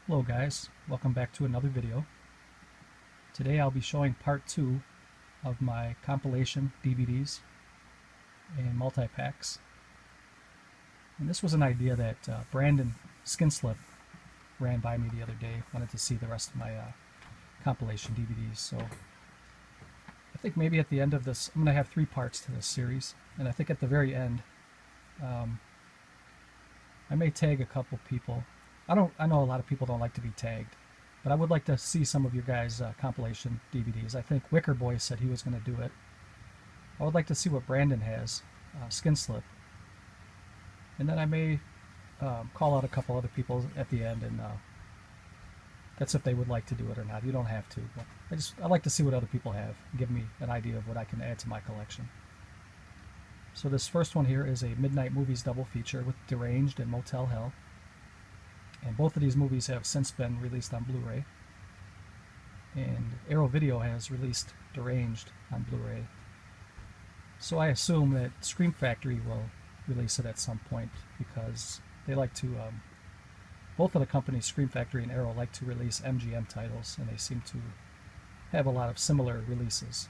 Hello guys, welcome back to another video. Today I'll be showing part 2 of my compilation DVDs and multi-packs. And this was an idea that Brandon Skinslip ran by me the other day. Wanted to see the rest of my compilation DVDs. So I think maybe at the end of this, I'm going to have 3 parts to this series. And I think at the very end, I may tag a couple people. I know a lot of people don't like to be tagged, but I would like to see some of your guys' compilation DVDs. I think Wicker Boy said he was going to do it. I would like to see what Brandon has, Skinslip. And then I may call out a couple other people at the end, and that's if they would like to do it or not. You don't have to, but I like to see what other people have, give me an idea of what I can add to my collection. So this first one here is a Midnight Movies double feature with Deranged and Motel Hell. And both of these movies have since been released on Blu-ray. And Arrow Video has released Deranged on Blu-ray. So I assume that Scream Factory will release it at some point, because they like to, both of the companies, Scream Factory and Arrow, like to release MGM titles, and they seem to have a lot of similar releases.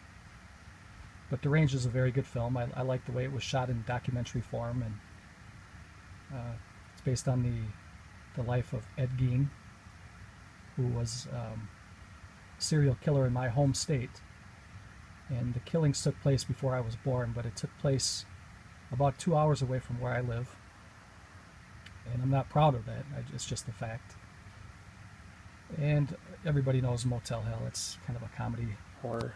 But Deranged is a very good film. I like the way it was shot in documentary form, and it's based on the life of Ed Gein, who was a serial killer in my home state. And the killings took place before I was born, but it took place about 2 hours away from where I live. And I'm not proud of that. It's just a fact. And everybody knows Motel Hell. It's kind of a comedy horror.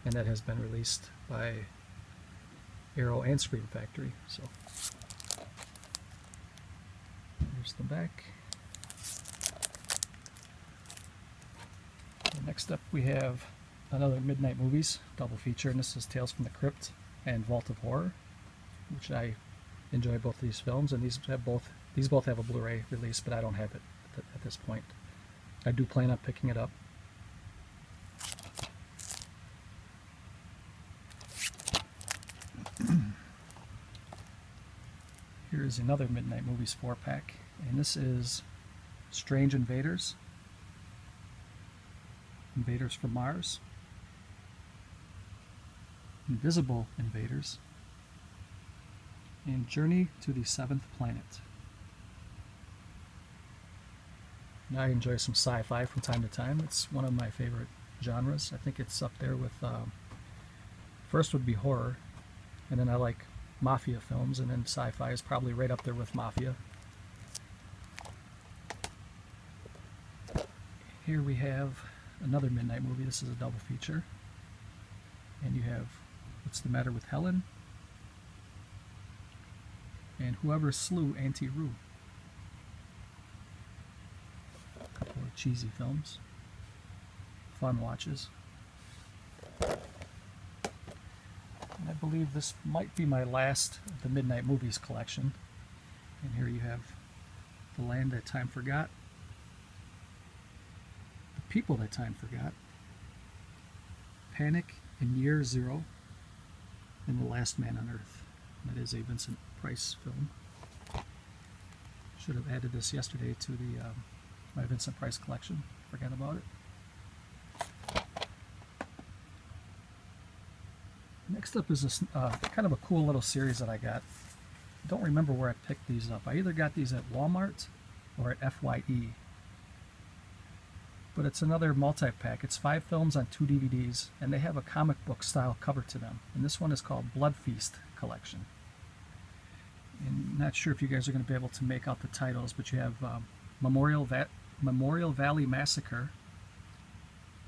And that has been released by Arrow and Scream Factory. So here's the back. And next up we have another Midnight Movies double feature, and this is Tales from the Crypt and Vault of Horror, which I enjoy both of these films, and these both have a Blu-ray release, but I don't have it at this point. I do plan on picking it up. Here's another Midnight Movies 4-pack, and this is Strange Invaders, Invaders from Mars, Invisible Invaders, and Journey to the Seventh Planet. And I enjoy some sci-fi from time to time. It's one of my favorite genres. I think it's up there with, first would be horror, and then I like mafia films, and then sci-fi is probably right up there with mafia. Here we have another Midnight movie. This is a double feature, and you have What's the Matter with Helen and Whoever Slew Auntie Roo. A couple of cheesy films, fun watches. And I believe this might be my last of the Midnight Movies collection. And here you have The Land That Time Forgot, The People That Time Forgot, Panic in Year Zero, and The Last Man on Earth. That is a Vincent Price film. Should have added this yesterday to the my Vincent Price collection. Forgot about it. Next up is this kind of a cool little series that I got. I don't remember where I picked these up. I either got these at Walmart or at FYE. But it's another multi-pack. It's 5 films on 2 DVDs, and they have a comic book style cover to them. And this one is called Blood Feast Collection. And I'm not sure if you guys are going to be able to make out the titles, but you have Memorial Valley Massacre,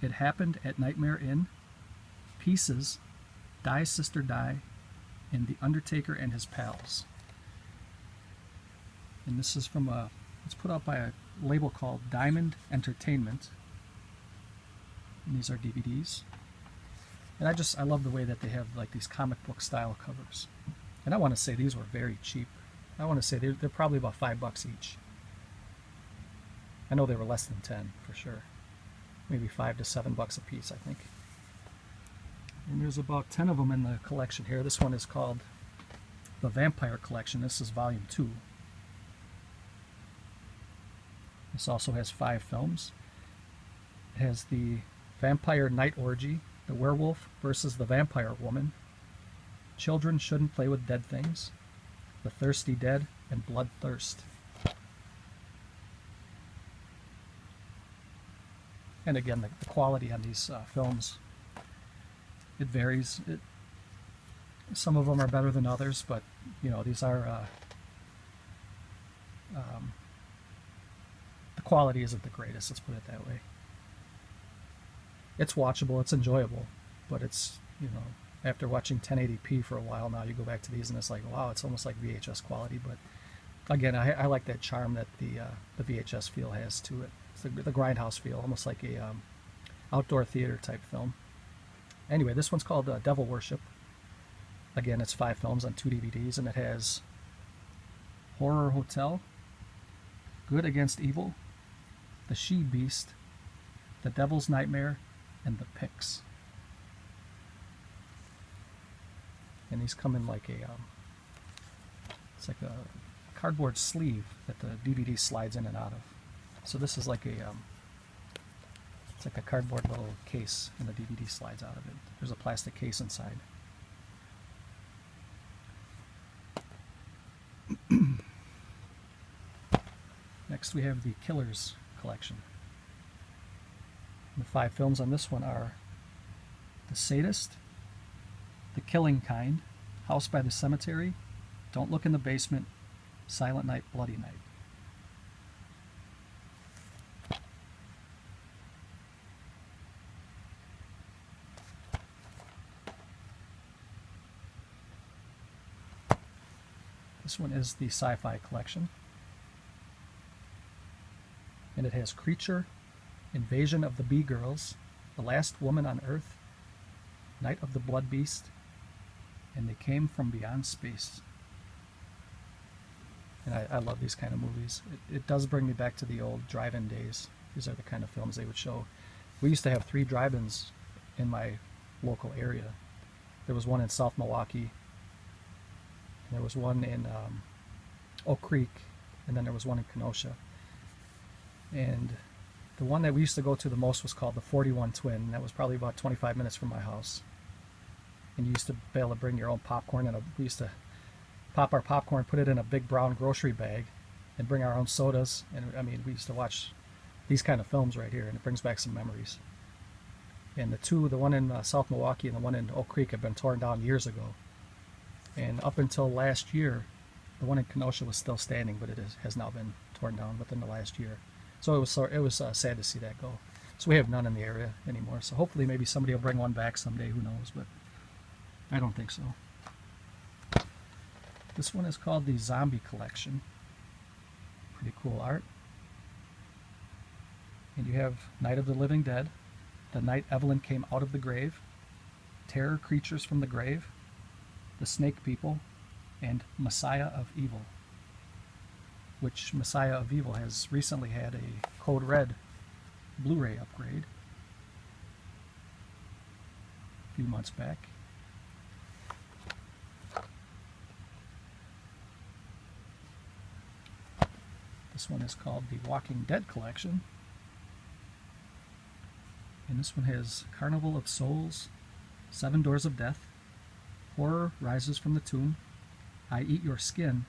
It Happened at Nightmare Inn, Pieces, Die Sister Die, and The Undertaker and His Pals. And this is from it's put out by a label called Diamond Entertainment. And these are DVDs. And I love the way that they have like these comic book style covers. And I want to say these were very cheap. I want to say they're probably about $5 each. I know they were less than 10 for sure. Maybe $5 to $7 a piece, I think. And there's about 10 of them in the collection here. This one is called The Vampire Collection. This is volume 2. This also has 5 films. It has the Vampire Night Orgy, The Werewolf versus the Vampire Woman, Children Shouldn't Play with Dead Things, The Thirsty Dead, and Bloodthirst. And again, the quality on these films, it varies. Some of them are better than others, but you know, these are the quality isn't the greatest, let's put it that way. It's watchable, it's enjoyable, but it's, you know, after watching 1080p for a while now, you go back to these and it's like, wow, it's almost like VHS quality. But again, I like that charm that the VHS feel has to it. It's the grindhouse feel, almost like a outdoor theater type film. Anyway, this one's called Devil Worship. Again, it's 5 films on 2 DVDs, and it has Horror Hotel, Good Against Evil, The She-Beast, The Devil's Nightmare, and The Pix. And these come in like it's like a cardboard sleeve that the DVD slides in and out of. So this is like it's like a cardboard little case, and the DVD slides out of it. There's a plastic case inside. Next we have the Killers collection. The 5 films on this one are The Sadist, The Killing Kind, House by the Cemetery, Don't Look in the Basement, Silent Night, Bloody Night. This one is the Sci-Fi collection, and it has Creature, Invasion of the Bee Girls, The Last Woman on Earth, Night of the Blood Beast, and They Came from Beyond Space. And I love these kind of movies. It does bring me back to the old drive-in days. These are the kind of films they would show. We used to have 3 drive-ins in my local area. There was one in South Milwaukee, and there was one in Oak Creek, and then there was one in Kenosha. And the one that we used to go to the most was called the 41 Twin, and that was probably about 25 minutes from my house. And you used to be able to bring your own popcorn, and we used to pop our popcorn, put it in a big brown grocery bag, and bring our own sodas. And I mean, we used to watch these kind of films right here, and it brings back some memories. And the one in South Milwaukee and the one in Oak Creek have been torn down years ago. And up until last year, the one in Kenosha was still standing, but it has now been torn down within the last year. So it was sad to see that go. So we have none in the area anymore. So hopefully maybe somebody will bring one back someday, who knows, but I don't think so. This one is called the Zombie Collection. Pretty cool art. And you have Night of the Living Dead, The Night Evelyn Came Out of the Grave, Terror Creatures from the Grave, The Snake People, and Messiah of Evil, which Messiah of Evil has recently had a Code Red Blu-ray upgrade a few months back. This one is called the Walking Dead Collection, and this one has Carnival of Souls, 7 Doors of Death, Horror Rises from the Tomb, I Eat Your Skin,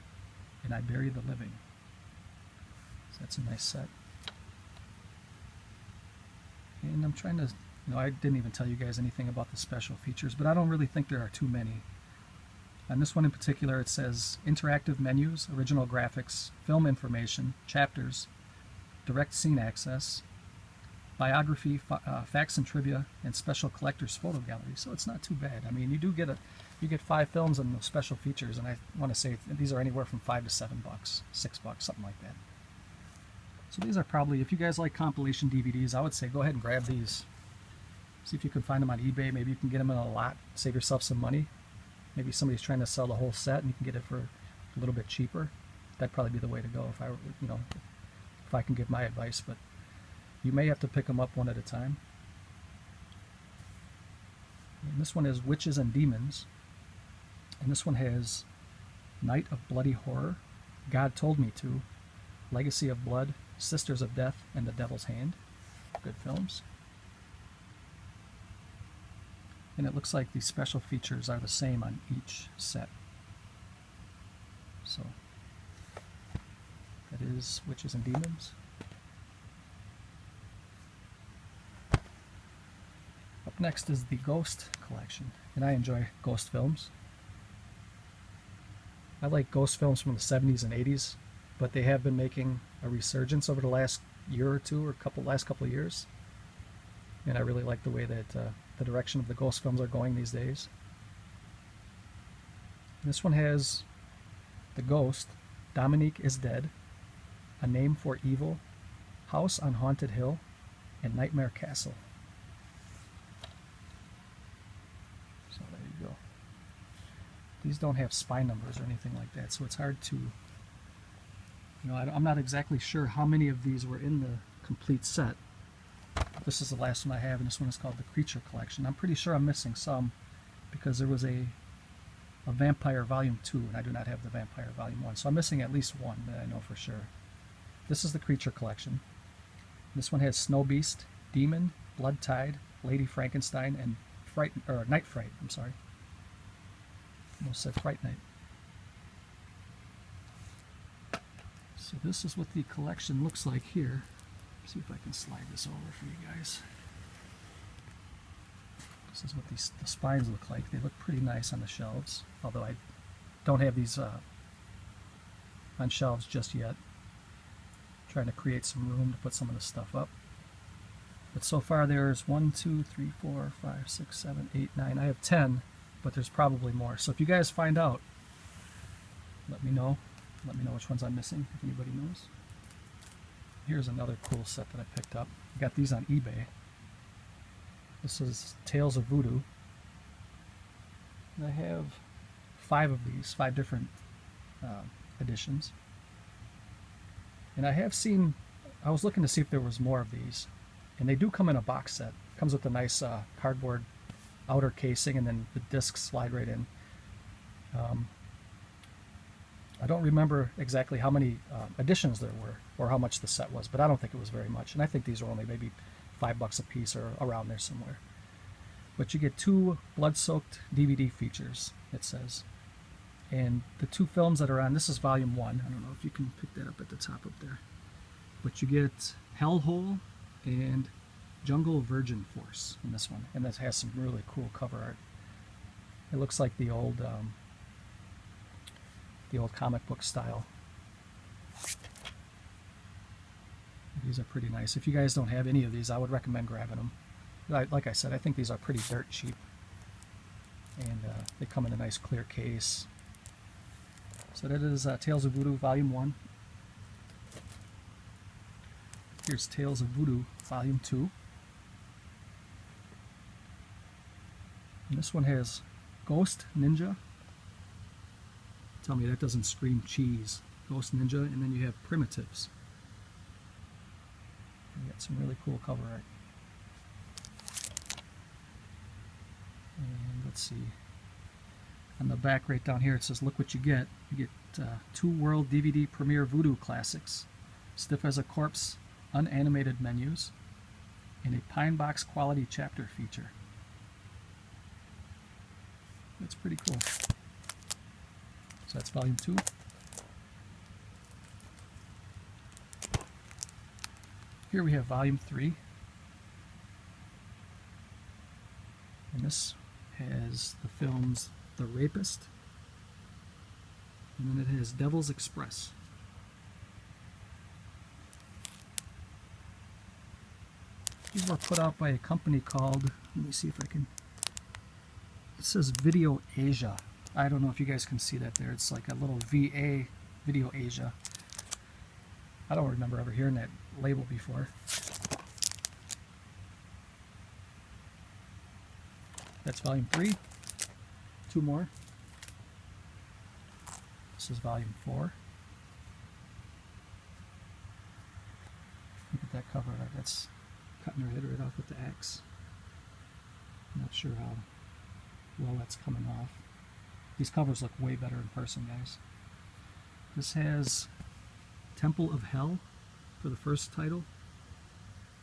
and I Bury the Living. So that's a nice set. And I'm trying to, I didn't even tell you guys anything about the special features, but I don't really think there are too many. On this one in particular, it says interactive menus, original graphics, film information, chapters, direct scene access, biography, facts and trivia, and special collector's photo gallery. So it's not too bad. I mean, you get 5 films and those special features, and I want to say these are anywhere from $5 to $7, $6, something like that. So these are probably, if you guys like compilation DVDs, I would say go ahead and grab these. See if you can find them on eBay. Maybe you can get them in a lot, save yourself some money. Maybe somebody's trying to sell the whole set and you can get it for a little bit cheaper. That'd probably be the way to go if I were, if I can give my advice, but you may have to pick them up one at a time. And this one is Witches and Demons, and this one has Night of Bloody Horror, God Told Me To, Legacy of Blood, Sisters of Death and The Devil's Hand. Good films. And it looks like the special features are the same on each set. So that is Witches and Demons. Up next is the Ghost collection, and I enjoy ghost films. I like ghost films from the 70s and 80s, but they have been making a resurgence over the last year or two, or last couple of years. And I really like the way that the direction of the ghost films are going these days. And this one has The Ghost, Dominique is Dead, A Name for Evil, House on Haunted Hill, and Nightmare Castle. So there you go. These don't have spine numbers or anything like that, so it's hard to, I'm not exactly sure how many of these were in the complete set. This is the last one I have, and this one is called the Creature Collection. I'm pretty sure I'm missing some because there was a Vampire Volume 2, and I do not have the Vampire Volume 1, so I'm missing at least one that I know for sure. This is the Creature Collection. This one has Snow Beast, Demon, Blood Tide, Lady Frankenstein, and Night Fright. I'm sorry. Almost said Fright Night. So this is what the collection looks like here. Let's see if I can slide this over for you guys. This is what the spines look like. They look pretty nice on the shelves, although I don't have these on shelves just yet. I'm trying to create some room to put some of this stuff up. But so far there's 1, 2, 3, 4, 5, 6, 7, 8, 9. I have 10, but there's probably more. So if you guys find out, let me know. Let me know which ones I'm missing, if anybody knows. Here's another cool set that I picked up. I got these on eBay. This is Tales of Voodoo. And I have 5 of these, 5 different editions. And I have seen, I was looking to see if there was more of these. And they do come in a box set. It comes with a nice cardboard outer casing, and then the discs slide right in. I don't remember exactly how many editions there were or how much the set was, but I don't think it was very much. And I think these are only maybe $5 a piece or around there somewhere. But you get 2 blood-soaked DVD features, it says. And the 2 films that are on, this is volume 1. I don't know if you can pick that up at the top up there. But you get Hellhole and Jungle Virgin Force in this one. And this has some really cool cover art. It looks like the old comic book style. These are pretty nice. If you guys don't have any of these, I would recommend grabbing them. Like I said, I think these are pretty dirt cheap. And they come in a nice clear case. So that is Tales of Voodoo Volume 1. Here's Tales of Voodoo Volume 2. And this one has Ghost Ninja. Tell me that doesn't scream cheese. Ghost Ninja, and then you have Primitives. You got some really cool cover art. And let's see. On the back right down here it says, look what you get. You get 2 World DVD Premiere Voodoo Classics, Stiff as a Corpse, unanimated menus, and a Pine Box quality chapter feature. That's pretty cool. So that's volume 2. Here we have volume 3. And this has the films The Rapist, and then it has Devil's Express. These were put out by a company called, let me see if I can, it says Video Asia. I don't know if you guys can see that there. It's like a little VA, Video Asia. I don't remember ever hearing that label before. That's volume 3. 2 more. This is volume 4. Look at that cover art. That's cutting her head right off with the axe. I'm not sure how well that's coming off. These covers look way better in person, guys. This has Temple of Hell, for the first title,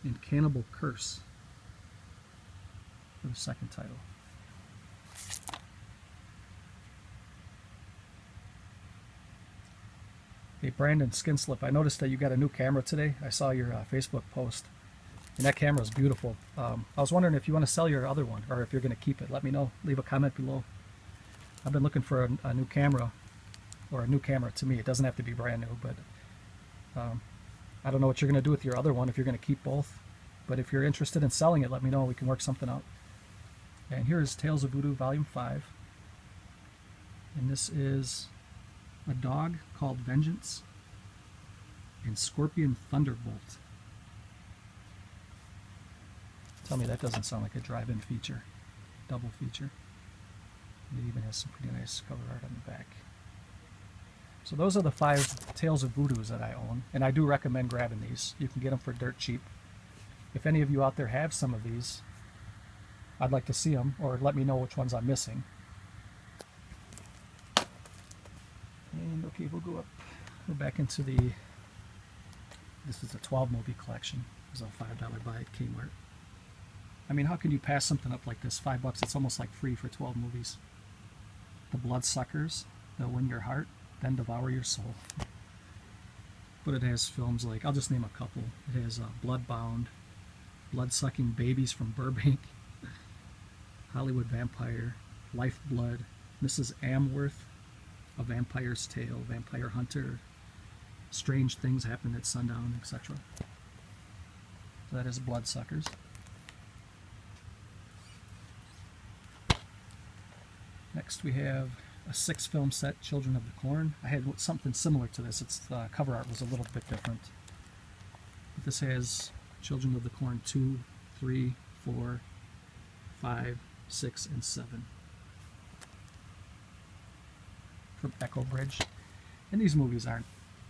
and Cannibal Curse for the second title. Hey, Brandon Skinslip, I noticed that you got a new camera today. I saw your Facebook post, and that camera is beautiful. I was wondering if you want to sell your other one, or if you're going to keep it. Let me know. Leave a comment below. I've been looking for a new camera, or a new camera to me. It doesn't have to be brand new, but I don't know what you're going to do with your other one, if you're going to keep both. But if you're interested in selling it, let me know. We can work something out. And here is Tales of Voodoo Volume 5. And this is a dog called Vengeance and Scorpion Thunderbolt. Tell me that doesn't sound like a drive-in feature, double feature. It even has some pretty nice cover art on the back. So those are the 5 Tales of Voodoos that I own, and I do recommend grabbing these. You can get them for dirt cheap. If any of you out there have some of these, I'd like to see them, or let me know which ones I'm missing. And okay, we'll go back into this is a 12 movie collection. It was a $5 buy at Kmart. I mean, how can you pass something up like this? $5, it's almost like free for 12 movies. The Bloodsuckers, They'll Win Your Heart, Then Devour Your Soul. But it has films like, I'll just name a couple. It has Bloodbound, Blood-Sucking Babies from Burbank, Hollywood Vampire, Lifeblood, Mrs. Amworth, A Vampire's Tale, Vampire Hunter, Strange Things Happen at Sundown, etc. So that is Bloodsuckers. Next we have a 6-film set, Children of the Corn. I had something similar to this. Its cover art was a little bit different. But this has Children of the Corn 2, 3, 4, 5, 6, and 7. From Echo Bridge. And these movies aren't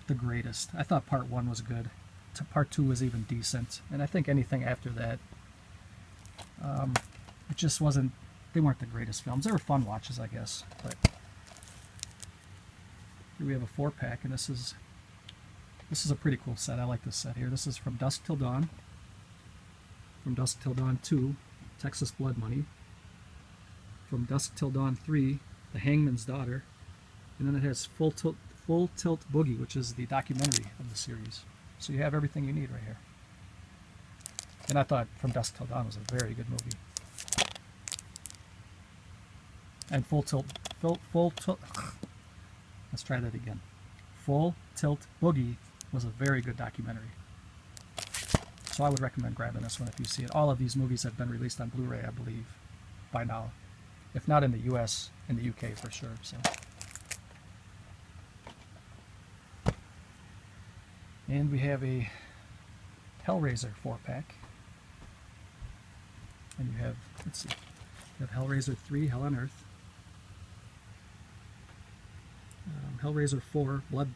the greatest. I thought part 1 was good. Part 2 was even decent. And I think anything after that, it just wasn't, they weren't the greatest films. They were fun watches, I guess. But here we have a 4-pack, and this is a pretty cool set. I like this set here. This is From Dusk Till Dawn. From Dusk Till Dawn 2, Texas Blood Money. From Dusk Till Dawn 3, The Hangman's Daughter. And then it has Full Tilt Boogie, which is the documentary of the series. So you have everything you need right here. And I thought From Dusk Till Dawn was a very good movie. And Full Tilt, let's try that again. Full Tilt Boogie was a very good documentary. So I would recommend grabbing this one if you see it. All of these movies have been released on Blu-ray, I believe, by now. If not in the US, in the UK for sure. So. And we have a Hellraiser 4-pack. And you have, let's see, you have Hellraiser 3, Hell on Earth. Hellraiser 4, Bloodline,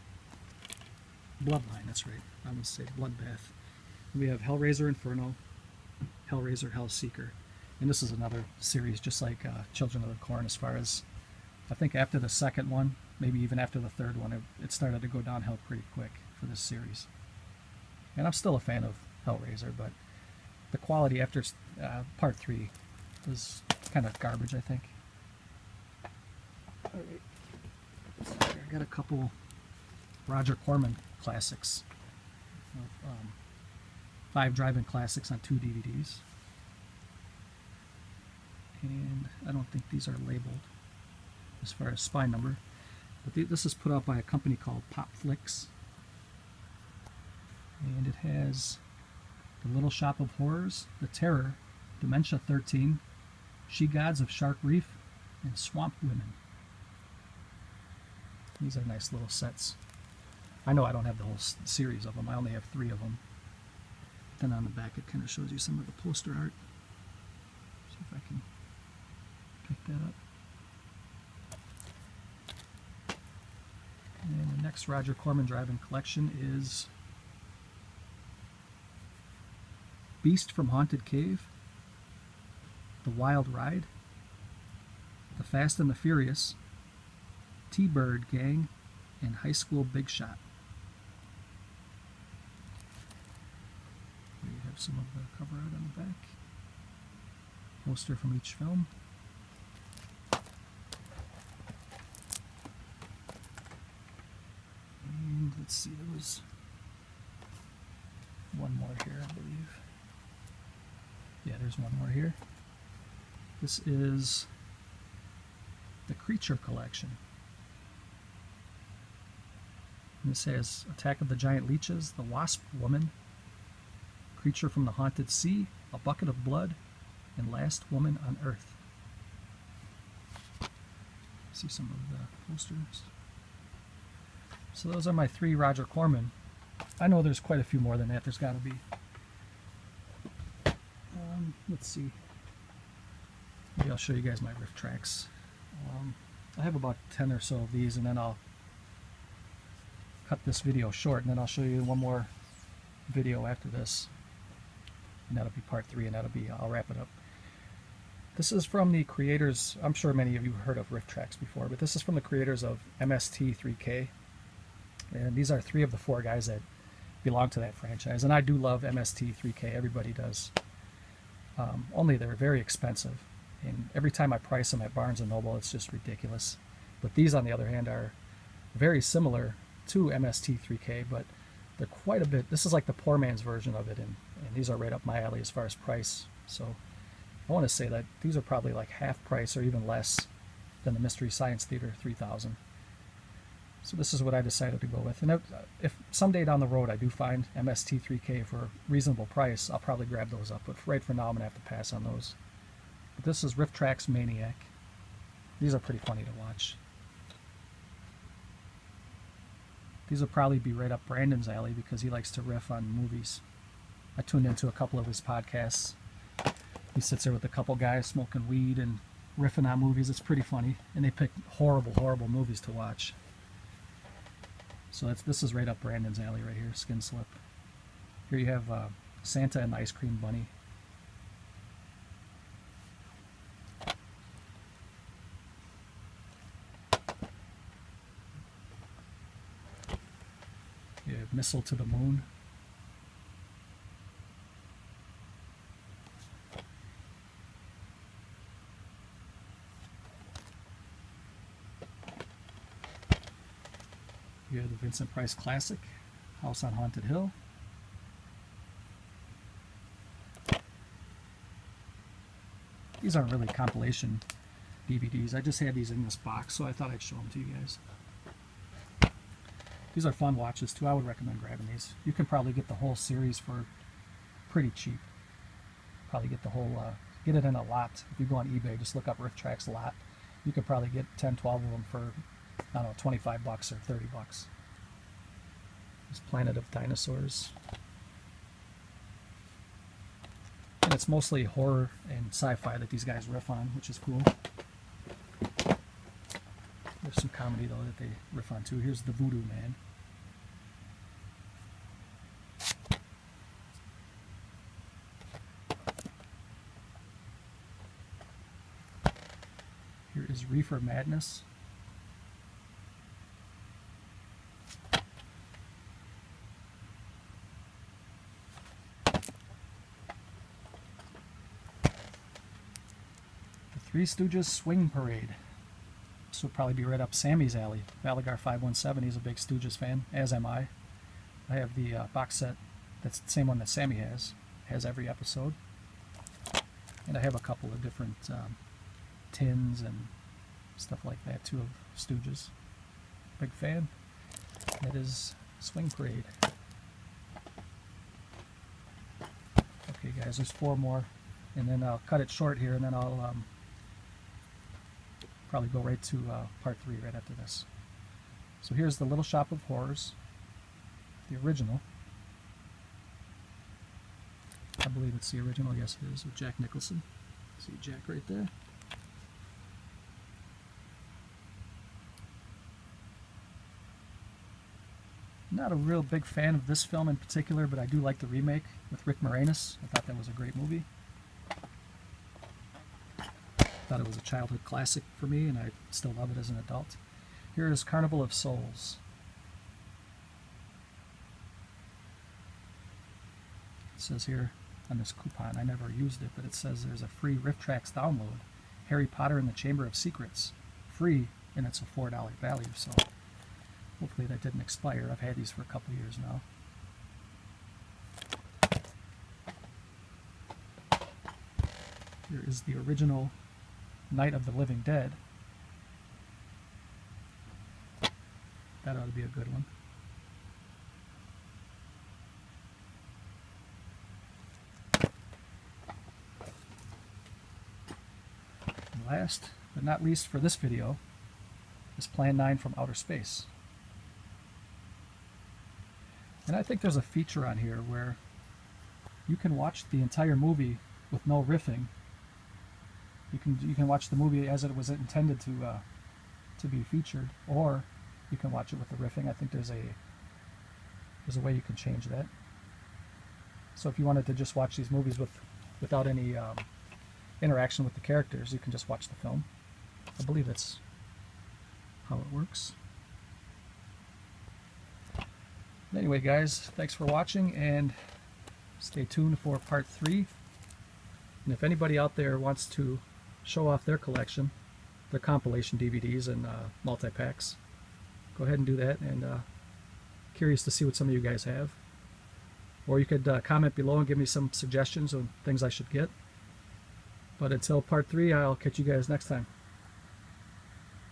that's right. I almost say Bloodbath. And we have Hellraiser Inferno, Hellraiser Hellseeker. And this is another series just like Children of the Corn, as far as, I think after the second one, maybe even after the third one, it started to go downhill pretty quick for this series. And I'm still a fan of Hellraiser, but the quality after part 3 was kind of garbage, I think. All right. So I got a couple Roger Corman classics. 5 drive-in classics on 2 DVDs. And I don't think these are labeled as far as spine number. But this is put out by a company called Pop Flicks. And it has The Little Shop of Horrors, The Terror, Dementia 13, She Gods of Shark Reef, and Swamp Women. These are nice little sets. I know I don't have the whole series of them. I only have 3 of them. Then on the back it kind of shows you some of the poster art. See if I can pick that up. And the next Roger Corman drive-in collection is Beast from Haunted Cave, The Wild Ride, The Fast and the Furious, T-Bird Gang, and High School Big Shot. some of the cover art on the back. Poster from each film. And let's see, there was one more here, I believe. Yeah, there's one more here. This is the Creature Collection. And this has Attack of the Giant Leeches, The Wasp Woman, Creature from the Haunted Sea, A Bucket of Blood, and Last Woman on Earth. See some of the posters. So those are my 3 Roger Corman. I know there's quite a few more than that. There's got to be. Let's see. Maybe I'll show you guys my riff tracks. I have about 10 or so of these, and then I'll cut this video short, and then I'll show you one more video after this. And that'll be part 3, and I'll wrap it up. This is from the creators. I'm sure many of you have heard of riff tracks before, but this is from the creators of MST3K. And these are 3 of the 4 guys that belong to that franchise. And I do love MST3K. Everybody does. Only they're very expensive. And every time I price them at Barnes & Noble, it's just ridiculous. But these, on the other hand, are very similar to MST3K, but they're quite a bit. This is like the poor man's version of it. And these are right up my alley as far as price. So I want to say that these are probably like half price or even less than the Mystery Science Theater 3000. So this is what I decided to go with. And if someday down the road I do find MST3K for a reasonable price, I'll probably grab those up. But right for now, I'm going to have to pass on those. But this is Riff Tracks Maniac. These are pretty funny to watch. These will probably be right up Brandon's alley because he likes to riff on movies. I tuned into a couple of his podcasts. He sits there with a couple guys smoking weed and riffing on movies. It's pretty funny. And they pick horrible, horrible movies to watch. So this is right up Brandon's alley right here, Skin Slip. Here you have Santa and the Ice Cream Bunny. You have Missile to the Moon. You have the Vincent Price Classic, House on Haunted Hill. These aren't really compilation DVDs. I just had these in this box, so I thought I'd show them to you guys. These are fun watches too. I would recommend grabbing these. You can probably get the whole series for pretty cheap. Probably get the whole, get it in a lot. If you go on eBay, just look up Riff Tracks lot. You could probably get 10, 12 of them for, I don't know, 25 bucks or 30 bucks. This Planet of Dinosaurs. And it's mostly horror and sci-fi that these guys riff on, which is cool. There's some comedy, though, that they riff on, too. Here's the Voodoo Man. Here is Reefer Madness. Three Stooges Swing Parade. This will probably be right up Sammy's alley. Valagar 517, he's a big Stooges fan, as am I. I have the box set, that's the same one that Sammy has every episode. And I have a couple of different tins and stuff like that too of Stooges. Big fan. That is Swing Parade. Okay guys, there's 4 more. And then I'll cut it short here and then I'll probably go right to part 3 right after this. So here's the Little Shop of Horrors, the original. I believe it's the original, yes it is, with Jack Nicholson. See Jack right there. Not a real big fan of this film in particular, but I do like the remake with Rick Moranis. I thought that was a great movie. Thought it was a childhood classic for me, and I still love it as an adult. Here is Carnival of Souls. It says here, on this coupon. I never used it, but it says there's a free Riff Tracks download. Harry Potter and the Chamber of Secrets. Free, and it's a $4 value, so hopefully that didn't expire. I've had these for a couple years now. Here is the original Night of the Living Dead. That ought to be a good one. And last but not least for this video is Plan 9 from Outer Space. And I think there's a feature on here where you can watch the entire movie with no riffing. You can watch the movie as it was intended to be featured, or you can watch it with the riffing. I think there's a way you can change that. So if you wanted to just watch these movies without any interaction with the characters, you can just watch the film. I believe that's how it works. Anyway, guys, thanks for watching, and stay tuned for part 3. And if anybody out there wants to show off their collection, their compilation DVDs and multi-packs, go ahead and do that. And curious to see what some of you guys have. Or you could comment below and give me some suggestions on things I should get. But until part 3, I'll catch you guys next time.